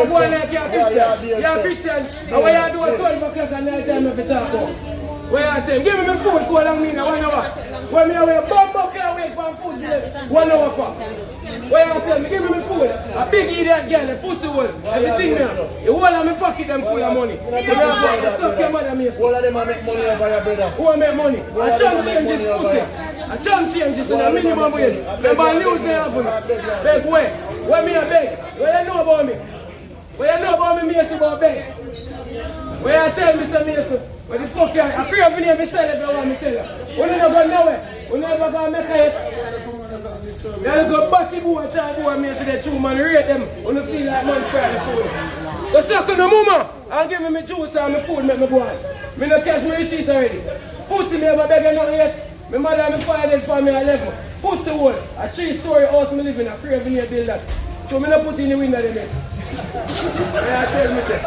you go like you're Christian. You're Christian. And when you do at 12 o'clock at night time, if you talk about. Where I tell you, give me my food, go along me now, 1 hour. When me away, bomb up here, wait for food, 1 hour for. Where I tell me, give me my food. A big idiot girl, a pussy hole, everything now. The whole of my pocket, them full of money. You suck your mother, me. All of them make money over your brother. Who make money? A chunk changes pussy. A chunk changes to the minimum wage. Remember news they have for me. Beg where? Where me a beg? Where you know about me? Where you know about me, Mason, about beg? Where I tell Mr. Mason? What the fuck you are? I pray for you if you want me to tell you. We never go nowhere. We never go make a hit. You go batty boy, tell boy, me say the true man, rate them. When you feel like man fry the food. Go suck on the mama and give me my juice and my food, make me go on. Me no cash my receipt already. Pussy me ever beg nothing yet. My mother and my father for me 11. Pussy hole. A 3-story house me live in. A Craven here build that. So me no put in the window there. I tell me say.